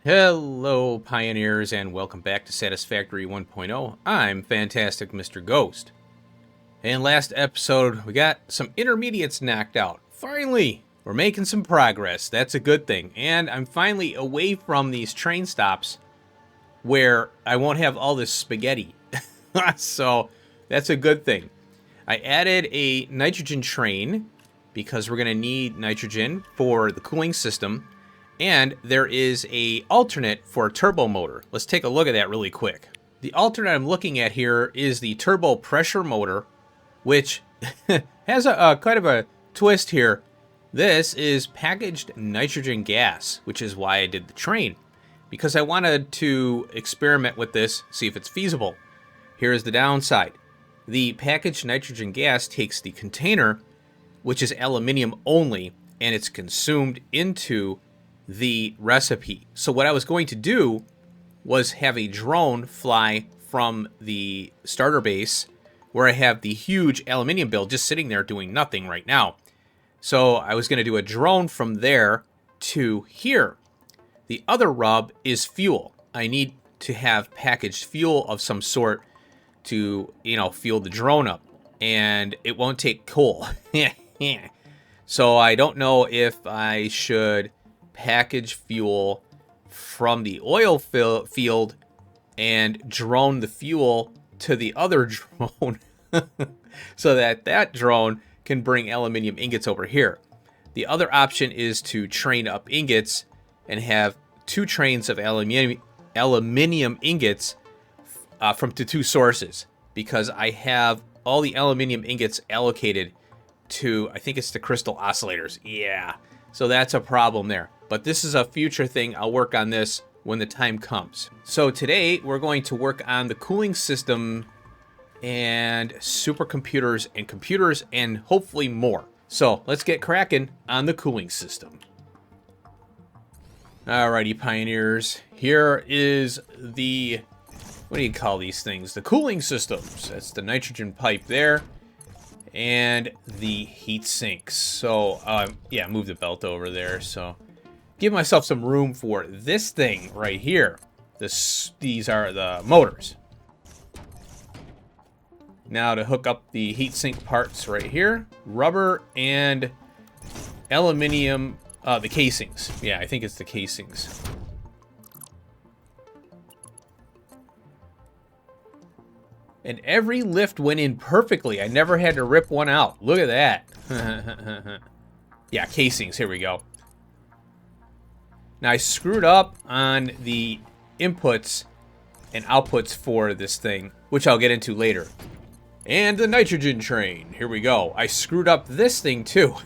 Hello, Pioneers, and welcome back to Satisfactory 1.0. I'm Fantastic Mr. Ghost. And last episode, we got some intermediates knocked out. Finally, we're making some progress. That's a good thing. And I'm finally away from these train stops where I won't have all this spaghetti. So, that's a good thing. I added a nitrogen train because we're going to need nitrogen for the cooling system. And there is a alternate for a turbo motor. Let's take a look at that really quick. The alternate I'm looking at here is the turbo pressure motor, which has a kind of a twist here. This is packaged nitrogen gas, which is why I did the train, because I wanted to experiment with this, see if it's feasible. Here's the downside. The packaged nitrogen gas takes the container, which is aluminium only, and it's consumed into the recipe. So what I was going to do was have a drone fly from the starter base where I have the huge aluminium build just sitting there doing nothing right now. So I was going to do a drone from there to here. The other rub is fuel. I need to have packaged fuel of some sort to, fuel the drone up, and it won't take coal. So I don't know if I should package fuel from the oil field and drone the fuel to the other drone so that drone can bring aluminium ingots over here. The other option is to train up ingots and have two trains of aluminium ingots from the two sources, because I have all the aluminium ingots allocated to, I think it's the crystal oscillators. Yeah, so that's a problem there. But this is a future thing. I'll work on this when the time comes. So today we're going to work on the cooling system and supercomputers and computers and hopefully more. So let's get cracking on the cooling system. Alrighty, Pioneers. Here is the, what do you call these things? The cooling systems. That's the nitrogen pipe there. And the heat sinks. So, yeah, move the belt over there. So, give myself some room for this thing right here. These are the motors. Now to hook up the heatsink parts right here. Rubber and aluminium, the casings. Yeah, I think it's the casings. And every lift went in perfectly. I never had to rip one out. Look at that. Yeah, casings. Here we go. Now, I screwed up on the inputs and outputs for this thing, which I'll get into later. And the nitrogen train. Here we go. I screwed up this thing, too.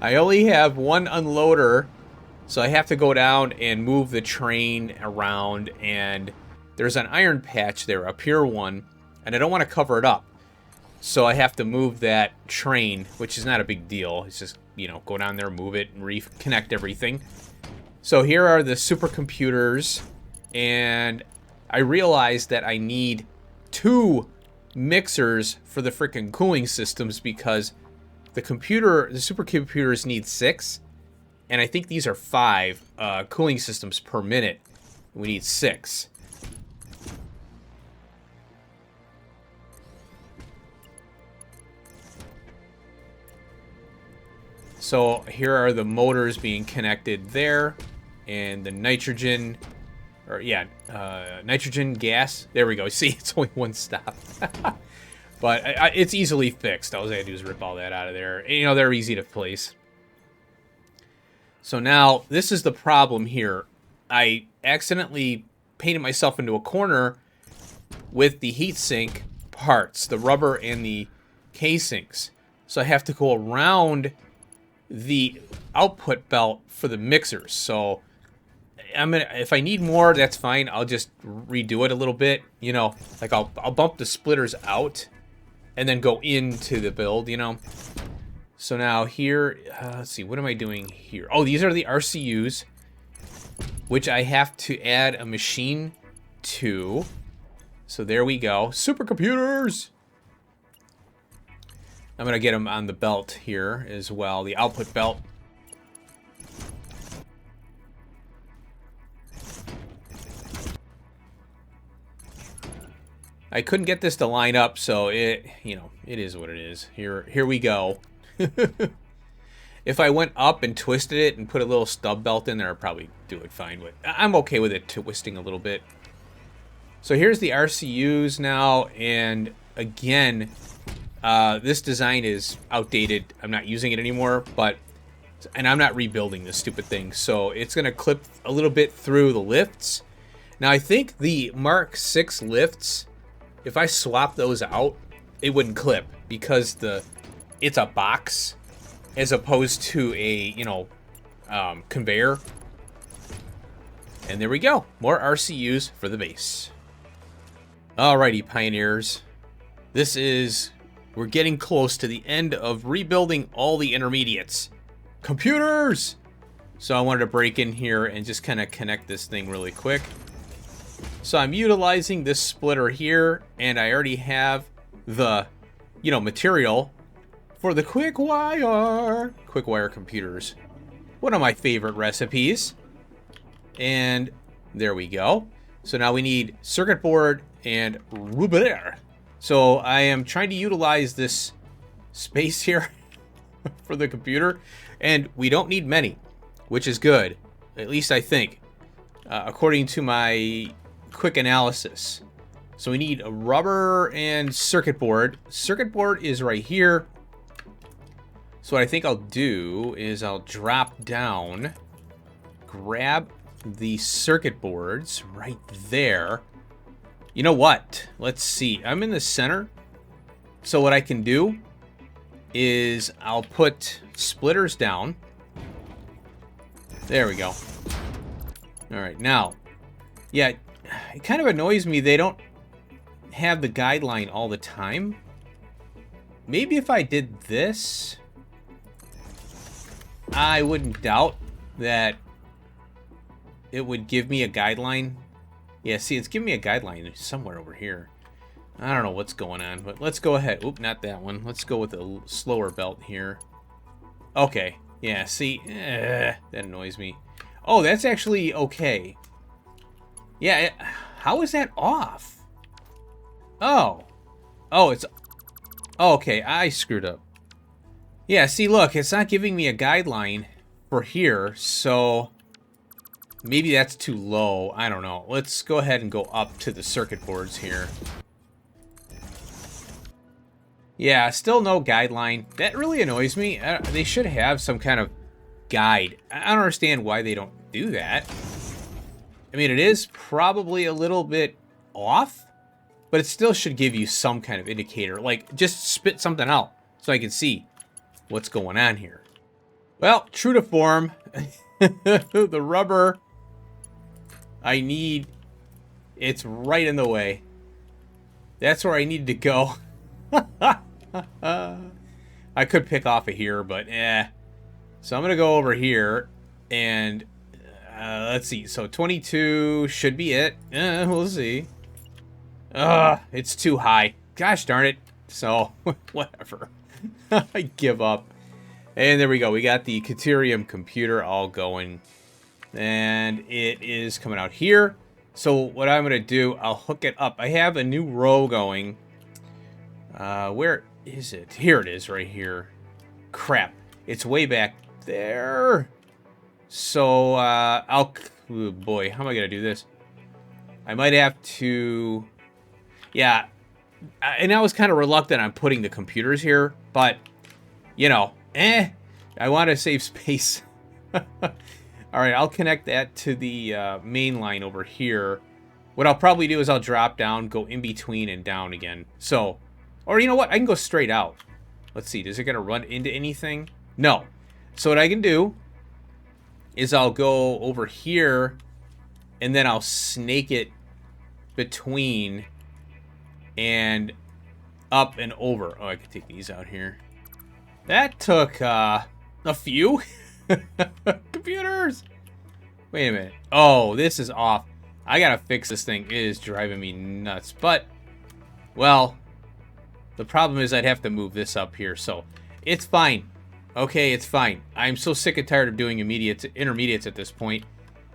I only have one unloader, so I have to go down and move the train around, and there's an iron patch there, a pure one, and I don't want to cover it up. So I have to move that train, which is not a big deal. It's just, go down there, move it, and reconnect everything. So here are the supercomputers, and I realized that I need 2 mixers for the freaking cooling systems, because the supercomputers need 6, and I think these are 5 cooling systems per minute. We need 6. So here are the motors being connected there, and the nitrogen, nitrogen gas. There we go. See, it's only one stop. But it's easily fixed. All I gotta do is rip all that out of there. And, they're easy to place. So now, this is the problem here. I accidentally painted myself into a corner with the heatsink parts, the rubber and the casings. So I have to go around the output belt for the mixers. So if I need more, that's fine. I'll just redo it a little bit. Like I'll bump the splitters out and then go into the build. So now here, let's see, what am I doing here? Oh, these are the RCUs, which I have to add a machine to. So there we go. Supercomputers! I'm going to get them on the belt here as well, the output belt. I couldn't get this to line up, so it is what it is. Here we go. If I went up and twisted it and put a little stub belt in there, I'd probably do it fine. But I'm okay with it twisting a little bit. So here's the RCUs now, and again, this design is outdated. I'm not using it anymore, and I'm not rebuilding this stupid thing. So it's going to clip a little bit through the lifts. Now I think the Mark 6 lifts, if I swap those out, it wouldn't clip because it's a box as opposed to a, conveyor. And there we go. More RCUs for the base. Alrighty, Pioneers. We're getting close to the end of rebuilding all the intermediates. Computers! So I wanted to break in here and just kind of connect this thing really quick. So I'm utilizing this splitter here, and I already have the, material for the quick wire computers. One of my favorite recipes. And there we go. So now we need circuit board and rubric. So I am trying to utilize this space here for the computer, and we don't need many, which is good, at least I think, according to my quick analysis. So we need a rubber and circuit board. Circuit board is right here. So what I think I'll do is I'll drop down, grab the circuit boards right there. You know what? Let's see. I'm in the center. So what I can do is I'll put splitters down. There we go. All right, now, yeah, it kind of annoys me they don't have the guideline all the time. Maybe if I did this, I wouldn't doubt that it would give me a guideline. Yeah, see, it's giving me a guideline somewhere over here. I don't know what's going on, but let's go ahead. Oop, not that one. Let's go with a slower belt here. Okay, yeah, see, that annoys me. Oh, that's actually okay. Yeah, how is that off? Oh, it's... Oh, okay, I screwed up. Yeah, see, look, it's not giving me a guideline for here, so maybe that's too low. I don't know. Let's go ahead and go up to the circuit boards here. Yeah, still no guideline. That really annoys me. They should have some kind of guide. I don't understand why they don't do that. I mean, it is probably a little bit off, but it still should give you some kind of indicator. Like, just spit something out so I can see what's going on here. Well, true to form, the rubber I need, it's right in the way. That's where I need to go. I could pick off of here, but So I'm going to go over here and let's see. So 22 should be it. We'll see. It's too high. Gosh darn it. So, whatever. I give up. And there we go. We got the Caterium computer all going. And it is coming out here. So what I'm going to do, I'll hook it up. I have a new row going. Where is it? Here it is, right here. Crap. It's way back there. So, oh boy, how am I going to do this? I might have to... Yeah, and I was kind of reluctant on putting the computers here, but, I want to save space. All right, I'll connect that to the main line over here. What I'll probably do is I'll drop down, go in between and down again. So, or you know what? I can go straight out. Let's see. Is it going to run into anything? No. So what I can do is I'll go over here and then I'll snake it between and up and over. Oh, I could take these out here. That took a few. Computers! Wait a minute. Oh, this is off. I gotta fix this thing. It is driving me nuts. But, well, the problem is I'd have to move this up here. So, it's fine. Okay, it's fine. I'm so sick and tired of doing intermediates at this point.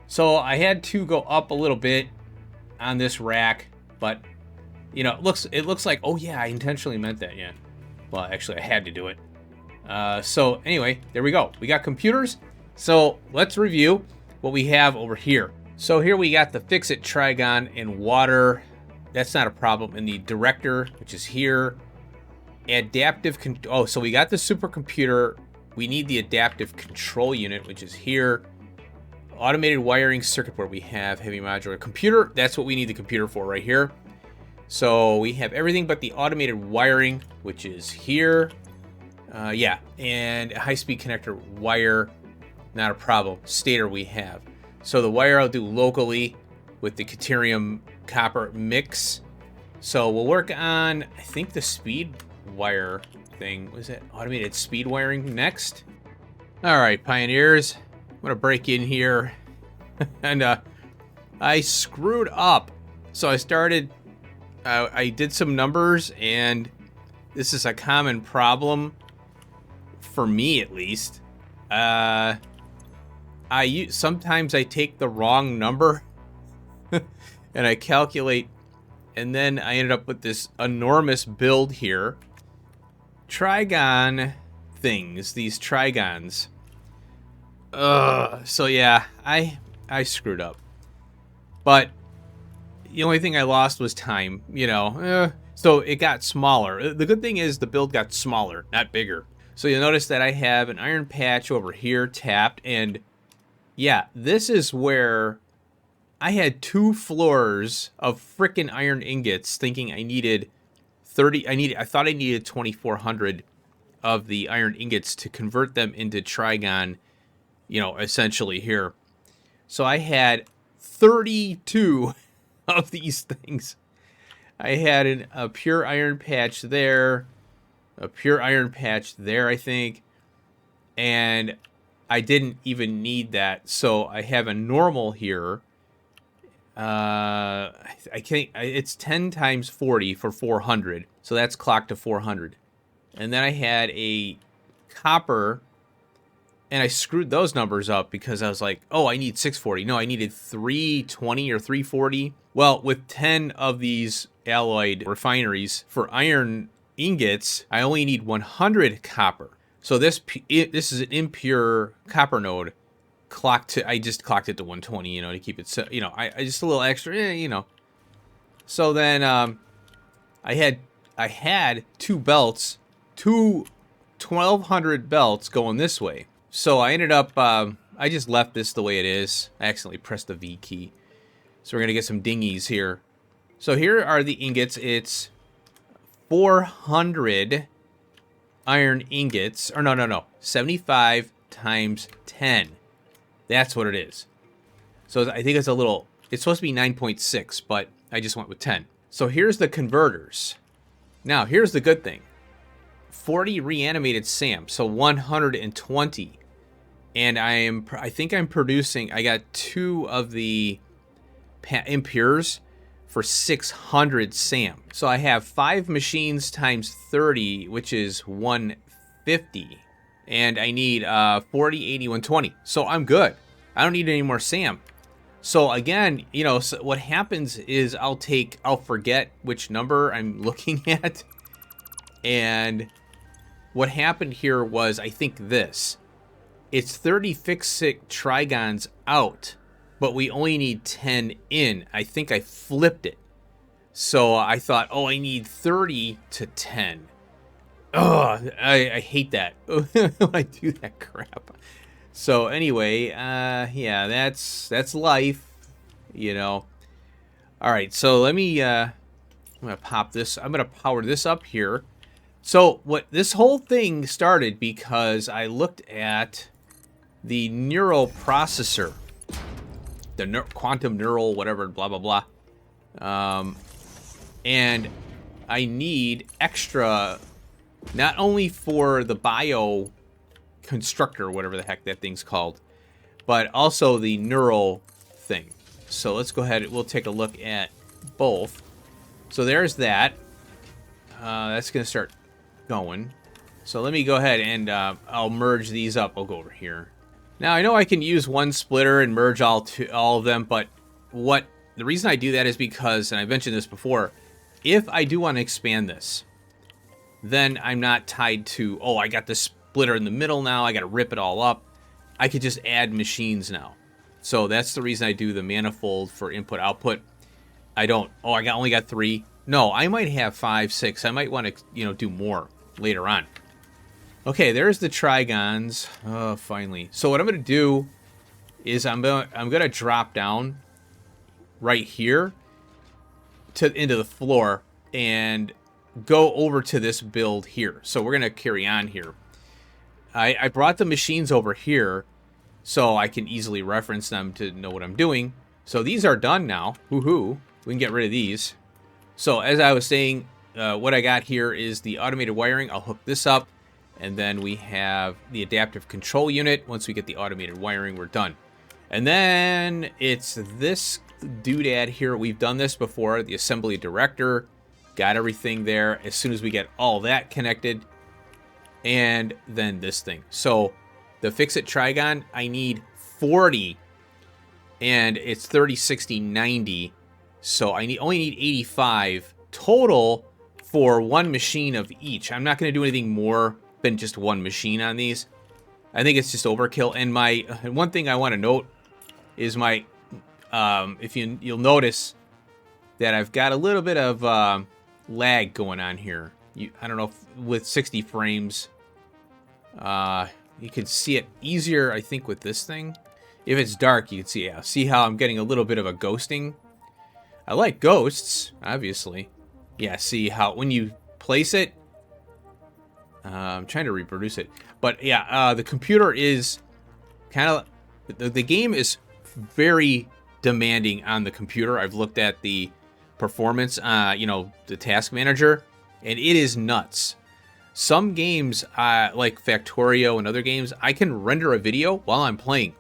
So, I had to go up a little bit on this rack. But, You know, it looks like, oh yeah, I intentionally meant that, yeah. Well, actually, I had to do it. So anyway, there we go. We got computers. So let's review what we have over here. So here we got the Fix-It Trigon in water. That's not a problem. In the director, which is here. Adaptive, oh, so we got the supercomputer. We need the adaptive control unit, which is here. Automated wiring circuit board, we have heavy modular computer. That's what we need the computer for right here. So we have everything but the automated wiring, which is here. Yeah, and a high-speed connector wire, not a problem. Stator we have. So the wire I'll do locally with the Caterium copper mix. So we'll work on, I think, the speed wire thing. Was it automated speed wiring next? All right, pioneers. I'm gonna break in here. And I screwed up. So I did some numbers, and this is a common problem for me, at least. Sometimes I take the wrong number and I calculate, and then I ended up with this enormous build here. Trigon things, these trigons. So yeah, I screwed up. But the only thing I lost was time, you know. So it got smaller. The good thing is the build got smaller, not bigger. So you'll notice that I have an iron patch over here tapped, and yeah, this is where I had 2 floors of frickin' iron ingots, thinking I needed 30. I thought I needed 2,400 of the iron ingots to convert them into trigon, you know, essentially here. So I had 32 of these things. I had a pure iron patch there, a pure iron patch there, I think, and I didn't even need that. So I have a normal here. I can't. It's 10 times 40 for 400, so that's clocked to 400. And then I had a copper, and I screwed those numbers up because I was like, oh, I need 640. No, I needed 320 or 340. Well, with 10 of these alloyed refineries for iron ingots, I only need 100 copper. So this is an impure copper node. I just clocked it to 120, you know, to keep it, you know, I just a little extra, you know. So then I had 2 belts, 1,200 belts going this way. So I ended up, I just left this the way it is. I accidentally pressed the V key. So we're going to get some dinghies here. So here are the ingots. It's 400 iron ingots. Or no. 75 times 10. That's what it is. So I think it's supposed to be 9.6, but I just went with 10. So here's the converters. Now, here's the good thing. 40 reanimated SAM, so 120. And I think I'm producing, I got 2 of the impures for 600 SAM. So I have 5 machines times 30, which is 150. And I need 40, 80, 120. So I'm good. I don't need any more SAM. So again, you know, so what happens is I'll forget which number I'm looking at. And what happened here was, I think this. It's 30 Fix-It Trigons out, but we only need 10 in. I think I flipped it. So I thought, oh, I need 30 to 10. Oh, I hate that when I do that crap. So anyway, yeah, that's life, you know. All right, so let me, I'm gonna pop this. I'm gonna power this up here. So this whole thing started because I looked at the neural processor, the quantum neural, whatever, blah blah blah, and I need extra. Not only for the bio constructor, whatever the heck that thing's called, but also the neural thing. So let's go ahead. We'll take a look at both. So there's that. That's going to start going. So let me go ahead and I'll merge these up. I'll go over here. Now I know I can use one splitter and merge all of them, but the reason I do that is because, and I mentioned this before, if I do want to expand this, then I'm not tied to, oh, I got this splitter in the middle now, I got to rip it all up. I could just add machines now. So that's the reason I do the manifold for input-output. I don't, oh, only got 3. No, I might have 5, 6. I might want to, do more later on. Okay, there's the trigons. Oh, finally. So what I'm going to do is I'm going to drop down right here into the floor and go over to this build here. So we're going to carry on here. I brought the machines over here so I can easily reference them to know what I'm doing. So these are done now. Woohoo. We can get rid of these. So as I was saying, what I got here is the automated wiring. I'll hook this up. And then we have the adaptive control unit. Once we get the automated wiring, we're done. And then it's this doodad here. We've done this before. The assembly director. Got everything there. As soon as we get all that connected. And then this thing. So the Fix-It Trigon, I need 40. And it's 30, 60, 90. So I only need 85 total for one machine of each. I'm not going to do anything more than just one machine on these. I think it's just overkill. And one thing I want to note is my, if you'll notice that I've got a little bit of lag going on here. I don't know if with 60 frames, you can see it easier, I think, with this thing. If it's dark, you can see, yeah, see how I'm getting a little bit of a ghosting. I like ghosts, obviously. Yeah, see how when you place it, I'm trying to reproduce it. But yeah, the computer is kind of, the game is very demanding on the computer. I've looked at the performance, the task manager, and it is nuts. Some games, like Factorio and other games, I can render a video while I'm playing.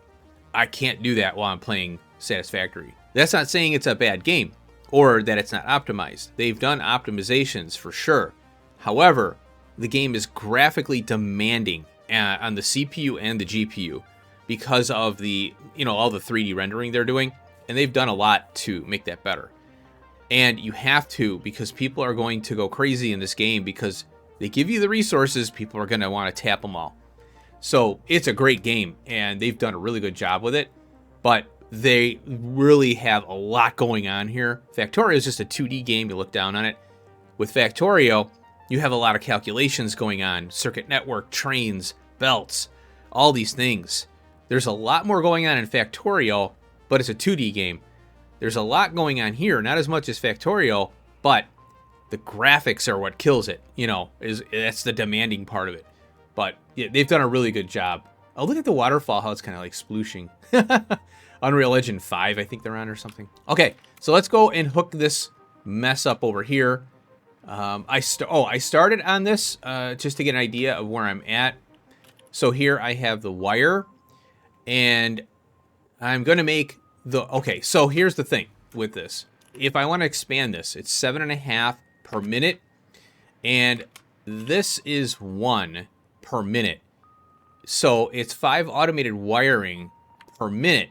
I can't do that while I'm playing Satisfactory. That's not saying it's a bad game or that it's not optimized. They've done optimizations for sure. However, the game is graphically demanding on the CPU and the GPU because of the, all the 3D rendering they're doing. And they've done a lot to make that better. And you have to, because people are going to go crazy in this game because they give you the resources, people are going to want to tap them all. So it's a great game, and they've done a really good job with it. But they really have a lot going on here. Factorio is just a 2D game. You look down on it. With Factorio, you have a lot of calculations going on. Circuit network, trains, belts, all these things. There's a lot more going on in Factorio, but it's a 2D game. There's a lot going on here, not as much as Factorio, but the graphics are what kills it. That's the demanding part of it. But yeah, they've done a really good job. Oh, look at the waterfall, how it's kind of like splooshing. Unreal Engine 5, I think they're on or something. Okay, so let's go and hook this mess up over here. I started on this just to get an idea of where I'm at. So here I have the wire, and I'm going to make okay, so here's the thing with this. If I want to expand this, it's 7.5 per minute, and this is 1 per minute. So it's 5 automated wiring per minute.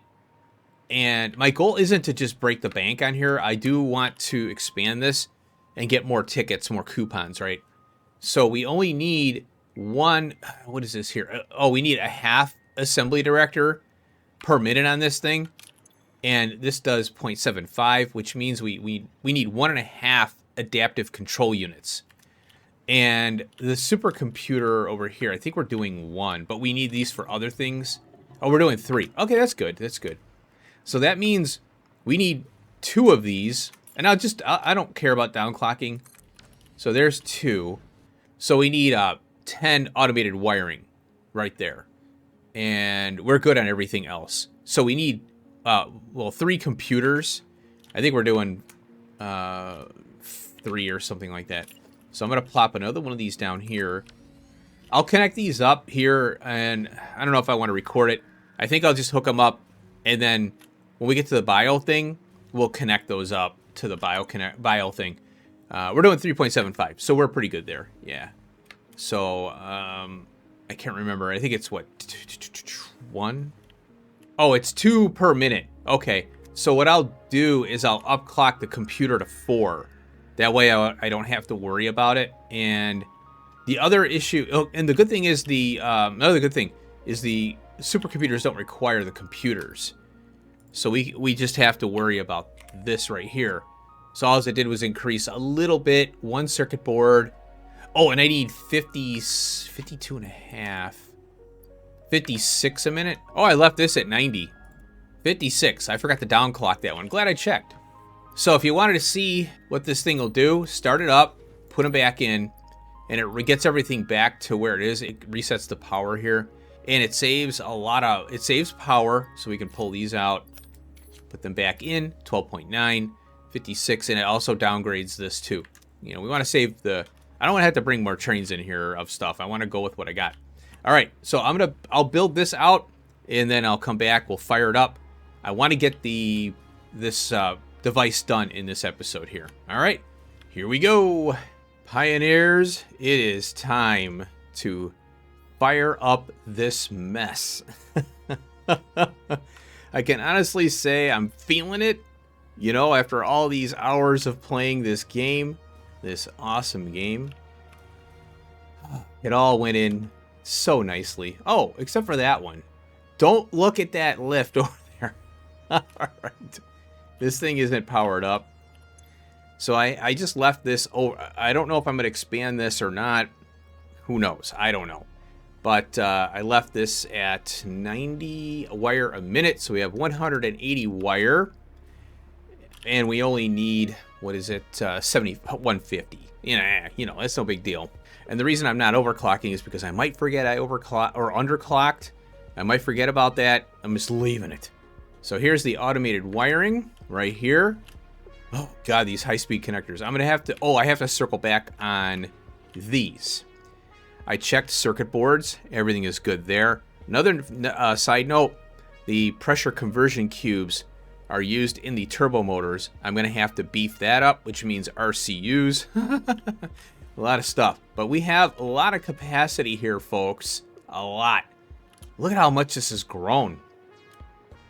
And my goal isn't to just break the bank on here. I do want to expand this and get more tickets, more coupons, right? So we only need one, what is this here? Oh, we need a half assembly director per minute on this thing. And this does 0.75, which means we need 1.5 adaptive control units. And the supercomputer over here, I think we're doing 1, but we need these for other things. Oh, we're doing 3. Okay, that's good. That's good. So that means we need 2 of these. And I don't care about downclocking. So there's 2. So we need 10 automated wiring right there. And we're good on everything else. So we need, 3 computers. I think we're doing 3 or something like that. So I'm going to plop another one of these down here. I'll connect these up here, and I don't know if I want to record it. I think I'll just hook them up, and then when we get to the bio thing, we'll connect those up to the bio thing. We're doing 3.75, so we're pretty good there. Yeah. So I can't remember. I think it's what, 1? Oh, it's 2 per minute. Okay. So what I'll do is I'll upclock the computer to 4. That way I don't have to worry about it. And the other issue, oh, and the good thing is another good thing is the supercomputers don't require the computers. So we just have to worry about this right here. So all I did was increase a little bit, one circuit board. Oh, and I need 52 and a half. 56 a minute. Oh, I left this at 90. 56. I forgot to downclock that one. Glad I checked. So if you wanted to see what this thing will do, start it up, put them back in, and it gets everything back to where it is. It resets the power here, and it saves it saves power, so we can pull these out, put them back in, 12.9, 56, and it also downgrades this too. You know, we want to save I don't want to have to bring more trains in here of stuff. I want to go with what I got. All right, so I'll build this out, and then I'll come back. We'll fire it up. I want to get this device done in this episode here. All right, here we go. Pioneers, it is time to fire up this mess. I can honestly say I'm feeling it. You know, after all these hours of playing this game, this awesome game, it all went in so nicely. Oh, except for that one. Don't look at that lift over there. All right. This thing isn't powered up. So I just left this. Oh, I don't know if I'm going to expand this or not. Who knows? I don't know. But I left this at 90 wire a minute. So we have 180 wire. And we only need, what is it, 150. You know, that's no big deal. And the reason I'm not overclocking is because I might forget I underclocked. I might forget about that. I'm just leaving it. So here's the automated wiring right here. Oh, God, these high-speed connectors. I'm going to have to... Oh, I have to circle back on these. I checked circuit boards. Everything is good there. Another side note, the pressure conversion cubes are used in the turbo motors. I'm going to have to beef that up, which means RCUs. A lot of stuff. But we have a lot of capacity here, folks. A lot. Look at how much this has grown.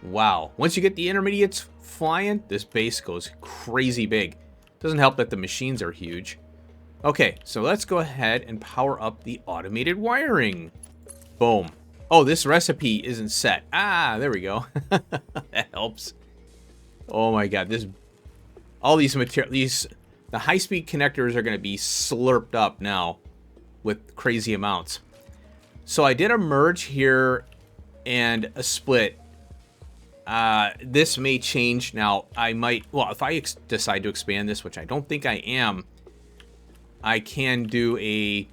Wow. Once you get the intermediates flying, this base goes crazy big. Doesn't help that the machines are huge. Okay, so let's go ahead and power up the automated wiring. Boom. Oh, this recipe isn't set. Ah, there we go. That helps. Oh my God, all these materials, the high-speed connectors are going to be slurped up now with crazy amounts. So I did a merge here and a split. This may change now. I might, well, if I decide to expand this, which I don't think I am, I can do a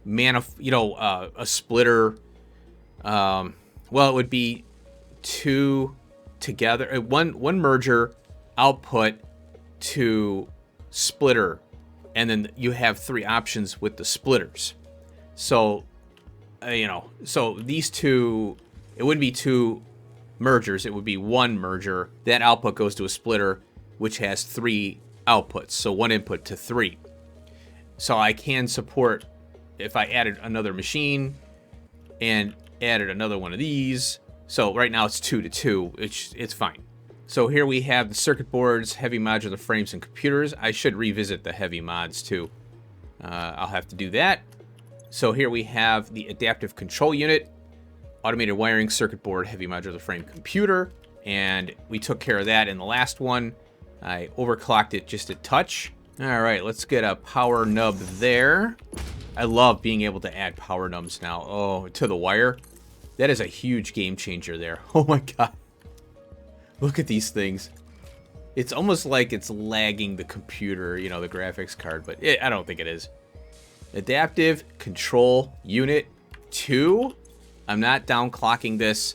a splitter. Well, it would be two together, one merger output to splitter, and then you have three options with the splitters. So, so these two, it wouldn't be two mergers, it would be one merger. That output goes to a splitter, which has three outputs, so one input to three. So I can support, if I added another machine and added another one of these. So right now it's 2 to 2, which it's fine. So here we have the circuit boards, heavy modular frames, and computers. I should revisit the heavy mods too. I'll have to do that. So here we have the adaptive control unit, automated wiring, circuit board, heavy modular frame, computer. And we took care of that in the last one. I overclocked it just a touch. All right, let's get a power nub there. I love being able to add power nubs now. Oh, to the wire. That is a huge game changer there. Oh my God. Look at these things. It's almost like it's lagging the computer, you know, the graphics card, but I don't think it is. Adaptive control unit 2. I'm not downclocking this.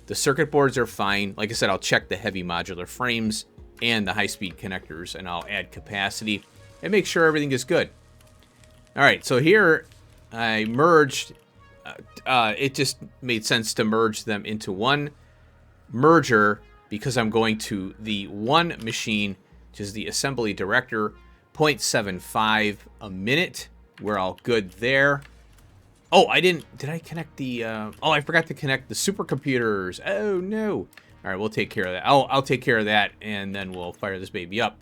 The circuit boards are fine. Like I said, I'll check the heavy modular frames and the high-speed connectors, and I'll add capacity and make sure everything is good. All right, so here I merged. It just made sense to merge them into one merger because I'm going to the one machine, which is the assembly director, 0.75 a minute. We're all good there. Oh, did I connect the, oh, I forgot to connect the supercomputers. Oh, no. All right, we'll take care of that. I'll take care of that, and then we'll fire this baby up.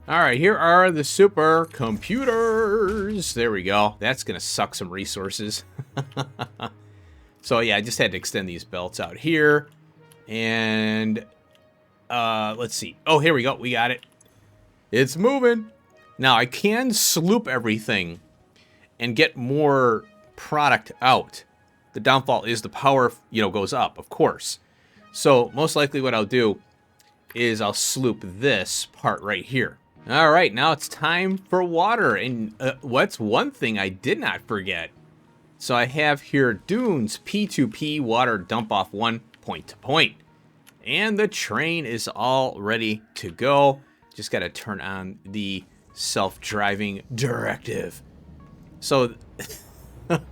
All right, here are the super computers. There we go. That's going to suck some resources. So, yeah, I just had to extend these belts out here. And let's see. Oh, here we go. We got it. It's moving. Now, I can sloop everything and get more product out. The downfall is the power, goes up, of course. So, most likely what I'll do is I'll sloop this part right here. All right, now it's time for water. And what's one thing I did not forget? So I have here dunes, P2P, water dump off 1 point to point. And the train is all ready to go. Just got to turn on the self-driving directive. So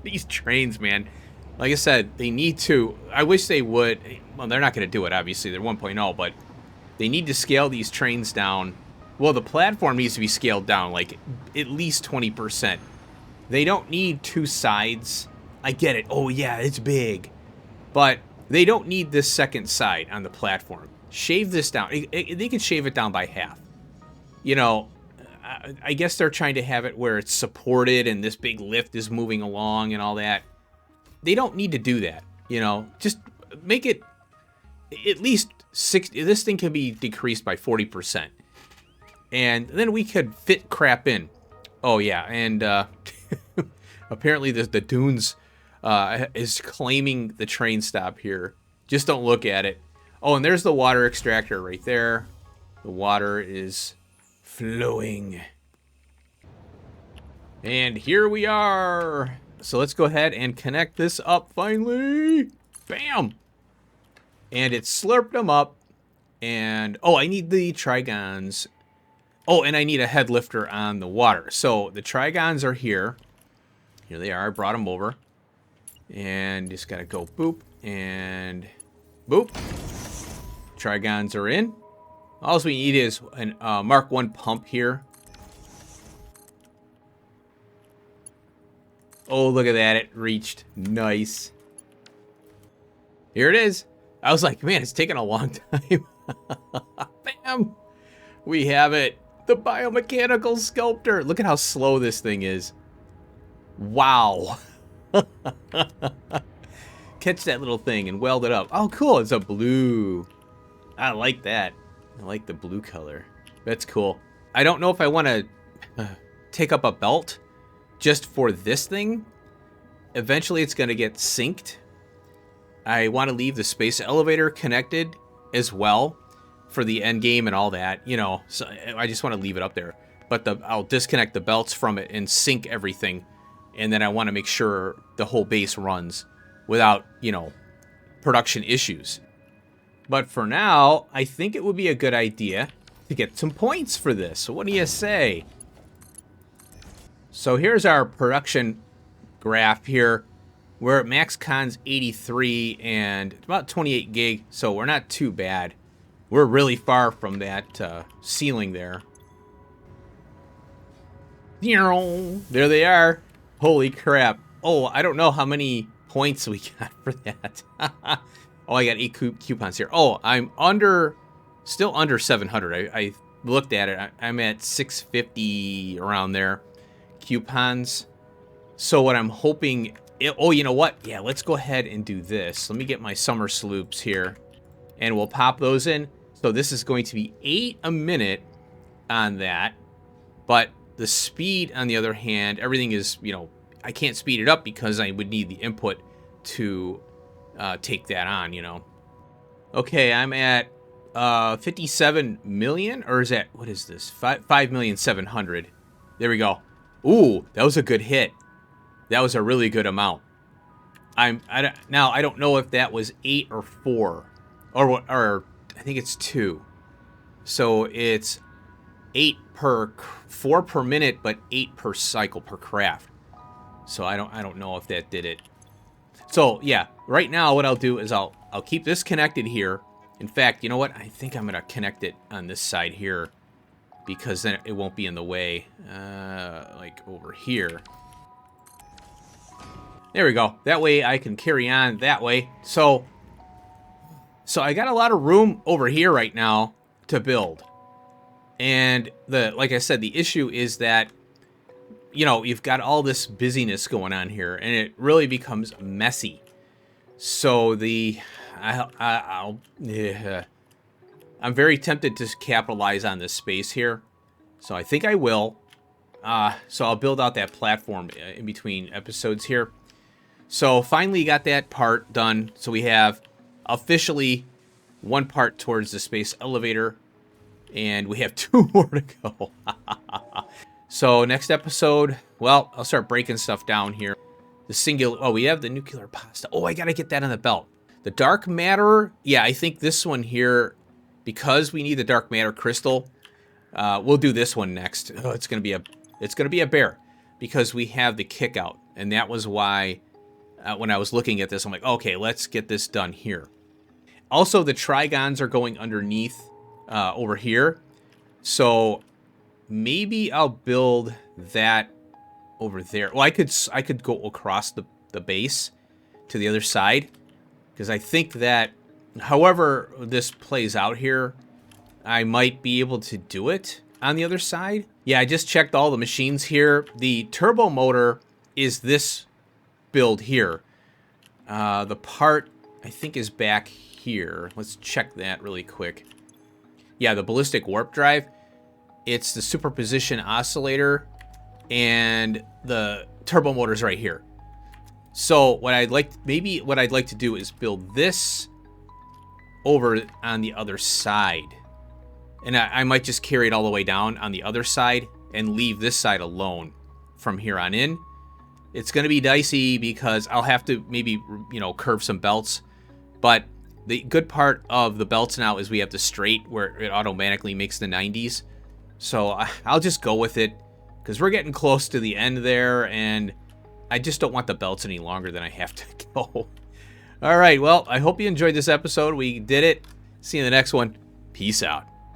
these trains, man, like I said, they need to, I wish they would, well, they're not going to do it, obviously, they're 1.0, but they need to scale these trains down. Well, the platform needs to be scaled down, like, at least 20%. They don't need two sides. I get it. Oh, yeah, it's big. But they don't need this second side on the platform. Shave this down. They can shave it down by half. I guess they're trying to have it where it's supported and this big lift is moving along and all that. They don't need to do that, Just make it at least 60. This thing can be decreased by 40%. And then we could fit crap in. Oh, yeah, and apparently the dunes is claiming the train stop here. Just don't look at it. Oh, and there's the water extractor right there. The water is flowing. And here we are. So let's go ahead and connect this up finally. Bam! And it slurped them up. And, oh, I need the trigons. Oh, and I need a head lifter on the water. So the trigons are here. Here they are. I brought them over. And just got to go boop and boop. Trigons are in. All we need is a Mark 1 pump here. Oh, look at that. It reached. Nice. Here it is. I was like, man, it's taking a long time. Bam! We have it. The Biomechanical Sculptor. Look at how slow this thing is. Wow. Catch that little thing and weld it up. Oh, cool. It's a blue. I like that. I like the blue color. That's cool. I don't know if I want to take up a belt just for this thing. Eventually, it's going to get synced. I want to leave the space elevator connected as well for the end game and all that, so I just want to leave it up there. But I'll disconnect the belts from it and sync everything. And then I want to make sure the whole base runs without, production issues. But for now, I think it would be a good idea to get some points for this. So what do you say? So here's our production graph here. We're at max cons 83 and about 28 gig, so we're not too bad. We're really far from that ceiling there. There they are. Holy crap. Oh, I don't know how many points we got for that. Oh, I got 8 coupons here. Oh, I'm still under 700. I looked at it. I'm at 650 around there. Coupons. So what I'm hoping... Oh, you know what? Yeah, let's go ahead and do this. Let me get my summer sloops here. And we'll pop those in. So this is going to be 8 a minute on that. But the speed, on the other hand, everything is, I can't speed it up because I would need the input to take that on, Okay, I'm at 57 million, or is that, what is this? 5,700,000. There we go. Ooh, that was a good hit. That was a really good amount. Now, I don't know if that was 8 or 4. Or I think it's 2. So it's 4 per minute, but 8 per cycle per craft. So I don't know if that did it. So yeah, right now what I'll do is I'll keep this connected here. In fact, you know what? I think I'm gonna connect it on this side here because then it won't be in the way. Like over here. There we go. That way I can carry on that way. So I got a lot of room over here right now to build. And like I said, the issue is that, you've got all this busyness going on here, and it really becomes messy. So I'm very tempted to capitalize on this space here. So I think I will. So I'll build out that platform in between episodes here. So finally got that part done. So we have officially one part towards the space elevator, and we have 2 more to go. So next episode, well, I'll start breaking stuff down here. The singular, we have the nuclear pasta. Oh, I gotta get that on the belt. The dark matter, yeah, I think this one here, because we need the dark matter crystal, we'll do this one next. Oh, it's gonna be a bear, because we have the kick out, and that was why when I was looking at this, I'm like, okay, let's get this done here. Also, the trigons are going underneath over here, so maybe I'll build that over there. Well, I could go across the base to the other side, because I think that however this plays out here, I might be able to do it on the other side. Yeah, I just checked all the machines here. The turbo motor is this build here. The part, I think, is back here. Let's check that really quick. Yeah, the ballistic warp drive. It's the superposition oscillator, and the turbo motor's right here. So what I'd like to do is build this over on the other side. And I might just carry it all the way down on the other side and leave this side alone from here on in. It's going to be dicey because I'll have to maybe, curve some belts. But the good part of the belts now is we have the straight where it automatically makes the 90s. So I'll just go with it because we're getting close to the end there, and I just don't want the belts any longer than I have to go. All right, well, I hope you enjoyed this episode. We did it. See you in the next one. Peace out.